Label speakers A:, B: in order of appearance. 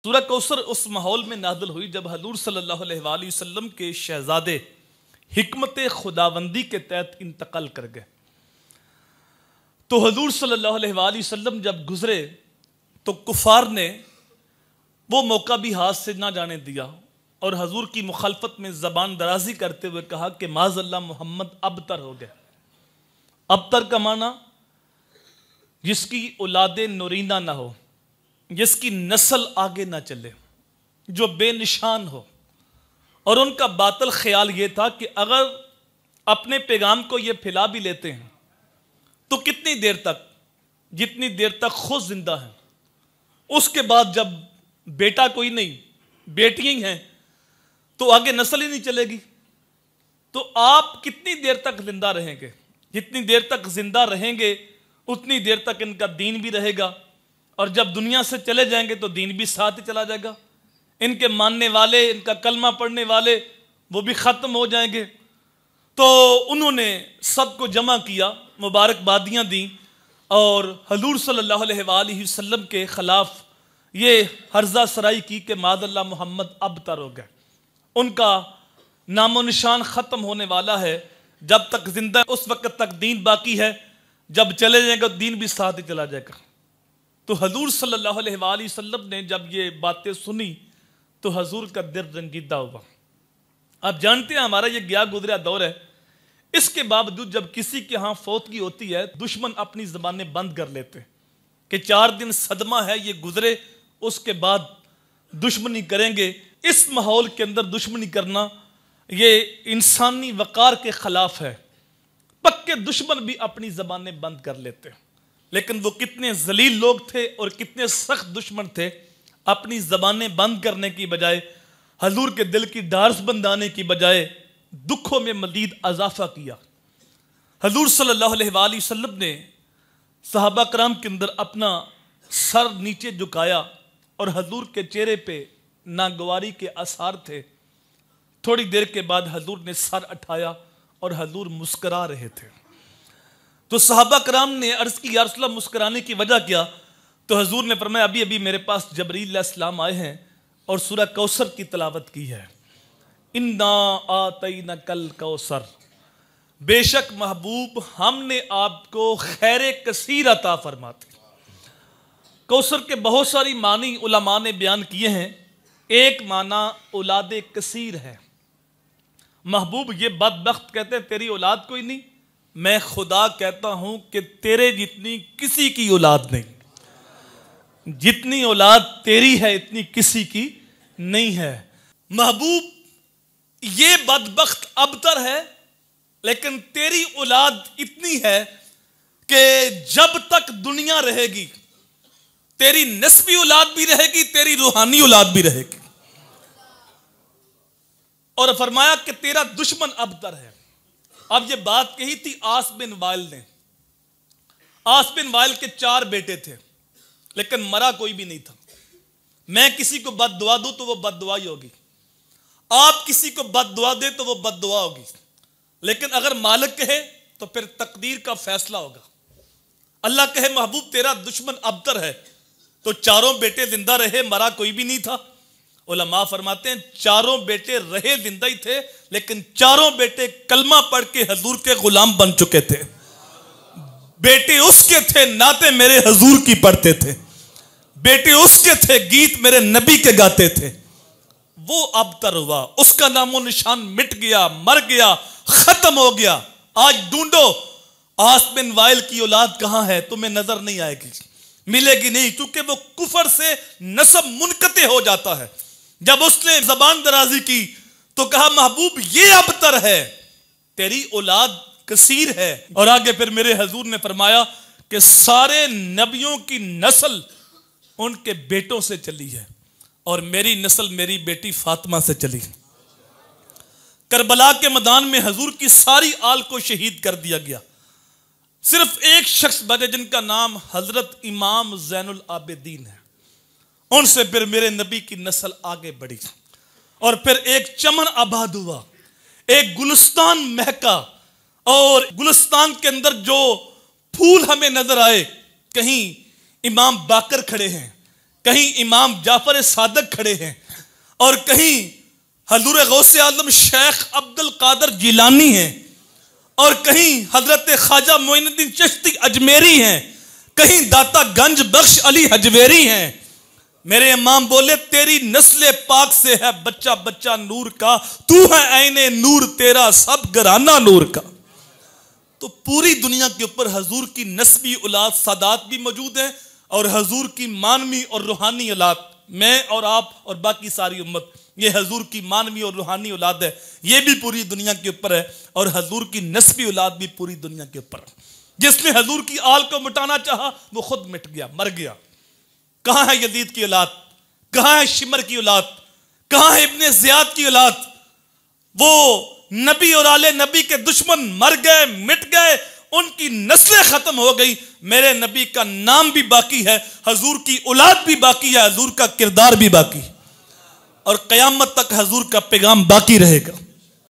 A: सूरह कौसर उस माहौल में नाज़िल हुई जब हजूर सल्लल्लाहु अलैहि वसल्लम के शहजादे हिकमत खुदाबंदी के तहत इंतकाल कर गए। तो हजूर सल्लल्लाहु अलैहि वसल्लम जब गुजरे तो कुफार ने वो मौका भी हाथ से ना जाने दिया और हजूर की मुखालफत में ज़बान दराजी करते हुए कहा कि माज़अल्लाह मोहम्मद अबतर हो गया। अबतर का माना जिसकी औलादे नूरीना ना हो, जिसकी नस्ल आगे ना चले, जो बेनिशान हो। और उनका बातिल ख्याल ये था कि अगर अपने पैगाम को ये फैला भी लेते हैं तो कितनी देर तक, जितनी देर तक खुद जिंदा हैं, उसके बाद जब बेटा कोई नहीं, बेटियां ही हैं, तो आगे नस्ल ही नहीं चलेगी। तो आप कितनी देर तक जिंदा रहेंगे? जितनी देर तक जिंदा रहेंगे उतनी देर तक इनका दीन भी रहेगा, और जब दुनिया से चले जाएंगे तो दीन भी साथ ही चला जाएगा। इनके मानने वाले, इनका कलमा पढ़ने वाले, वो भी ख़त्म हो जाएंगे। तो उन्होंने सबको जमा किया, मुबारकबादियाँ दी और हजूर सल्लल्लाहु अलैहि वसल्लम के ख़िलाफ़ ये हर्जा सराई की कि माज़अल्लाह मोहम्मद अबतर हो गए, उनका नामो निशान ख़त्म होने वाला है। जब तक जिंदा उस वक़्त तक दीन बाकी है, जब चले जाएगा दीन भी साथ ही चला जाएगा। तो हजूर सल्लल्लाहु अलैहि वसल्लम ने जब ये बातें सुनी तो हजूर का दिल रंजीदा हुआ। आप जानते हैं हमारा ये गया गुजरा दौर है, इसके बावजूद जब किसी के यहाँ फौतगी होती है दुश्मन अपनी ज़बानें बंद कर लेते हैं कि 4 दिन सदमा है, ये गुजरे, उसके बाद दुश्मनी करेंगे। इस माहौल के अंदर दुश्मनी करना ये इंसानी वक़ार के ख़िलाफ़ है। पक्के दुश्मन भी अपनी ज़बानें बंद कर लेते हैं, लेकिन वो कितने जलील लोग थे और कितने सख्त दुश्मन थे। अपनी ज़बानें बंद करने की बजाय, हजूर के दिल की डार्स बंधाने की बजाय दुखों में मज़ीद अजाफा किया। हजूर सल्लल्लाहु अलैहि वसल्लम ने सहाबा कराम के अंदर अपना सर नीचे झुकाया और हजूर के चेहरे पे नागवारी के आसार थे। थोड़ी देर के बाद हजूर ने सर उठाया और हजूर मुस्करा रहे थे। तो सहाबा कराम ने अर्ज़ की, या रसूलल्लाह मुस्कुराने की वजह क्या? तो हजूर ने फरमाया, अभी अभी मेरे पास जबरील अलैहिस्सलाम आए हैं और सूरह कौसर की तिलावत की है। इन्ना आतैना कल कौसर, बेशक महबूब हमने आपको खैर कसीर अता फरमाते। कौसर के बहुत सारी मानी उलमा ने बयान किए हैं। एक माना औलाद कसीर है। महबूब ये बदबख्त कहते हैं तेरी औलाद कोई नहीं, मैं खुदा कहता हूं कि तेरे जितनी किसी की औलाद नहीं। जितनी औलाद तेरी है इतनी किसी की नहीं है। महबूब ये बदबख्त अबतर है, लेकिन तेरी औलाद इतनी है कि जब तक दुनिया रहेगी तेरी नस्बी औलाद भी रहेगी, तेरी रूहानी औलाद भी रहेगी। और फरमाया कि तेरा दुश्मन अबतर है। अब ये बात कही थी आस बिन वाइल ने। आस बिन वाइल के 4 बेटे थे, लेकिन मरा कोई भी नहीं था। मैं किसी को बद्दुआ दूं तो वो बद्दुआ ही होगी, आप किसी को बद्दुआ दे तो वो बद्दुआ होगी, लेकिन अगर मालिक कहे तो फिर तकदीर का फैसला होगा। अल्लाह कहे महबूब तेरा दुश्मन अबतर है, तो 4 बेटे जिंदा रहे, मरा कोई भी नहीं था। उलमा फरमाते हैं 4 बेटे रहे जिंदा ही थे, लेकिन 4 बेटे कलमा पढ़ के हजूर के गुलाम बन चुके थे। बेटे उसके थे नाते मेरे हजूर की पढ़ते थे, बेटे उसके थे गीत मेरे नबी के गाते थे। वो अबतर हुआ, उसका नामो निशान मिट गया, मर गया, खत्म हो गया। आज ढूंढो आस बिन वाइल की औलाद कहां है, तुम्हें नजर नहीं आएगी, मिलेगी नहीं, क्योंकि वो कुफर से नसब मुनकते हो जाता है। जब उसने जबान दराजी की तो कहा महबूब ये अबतर है, तेरी औलाद कसीर है। और आगे फिर मेरे हजूर ने फरमाया कि सारे नबियों की नस्ल उनके बेटों से चली है और मेरी नस्ल मेरी बेटी फातिमा से चली। करबला के मैदान में हजूर की सारी आल को शहीद कर दिया गया। सिर्फ एक शख्स बचे जिनका नाम हजरत इमाम ज़ैनुल आबिदीन है। उनसे फिर मेरे नबी की नस्ल आगे बढ़ी और फिर एक चमन आबाद हुआ, एक गुलिस्तान महका, और गुलिस्तान के अंदर जो फूल हमें नजर आए, कहीं इमाम बाकर खड़े हैं, कहीं इमाम जाफर सादक खड़े हैं और कहीं हजूर गौसे आलम शेख अब्दुल कादर जिलानी हैं और कहीं हजरत ख्वाजा मोइनुद्दीन चिश्ती अजमेरी हैं, कहीं दाता गंज बख्श अली हजवेरी हैं। मेरे इमाम बोले तेरी नस्ल पाक से है बच्चा बच्चा नूर का, तू है ऐने नूर तेरा सब घराना नूर का। तो पूरी दुनिया के ऊपर हजूर की नस्बी औलाद सादात भी मौजूद है और हजूर की मानवी और रूहानी औलाद, मैं और आप और बाकी सारी उम्मत, ये हजूर की मानवी और रूहानी औलाद है, ये भी पूरी दुनिया के ऊपर है और हजूर की नस्बी औलाद भी पूरी दुनिया के ऊपर है। जिसने हजूर की आल को मिटाना चाहा वो खुद मिट गया, मर गया। कहां है यजीद की औलाद, कहां है शिमर की औलाद, कहां है इब्ने ज़ियाद की औलाद? वो नबी और आले नबी के दुश्मन मर गए, मिट गए, उनकी नस्लें खत्म हो गई। मेरे नबी का नाम भी बाकी है, हजूर की औलाद भी बाकी है, हजूर का किरदार भी बाकी है और कयामत तक हजूर का पैगाम बाकी रहेगा।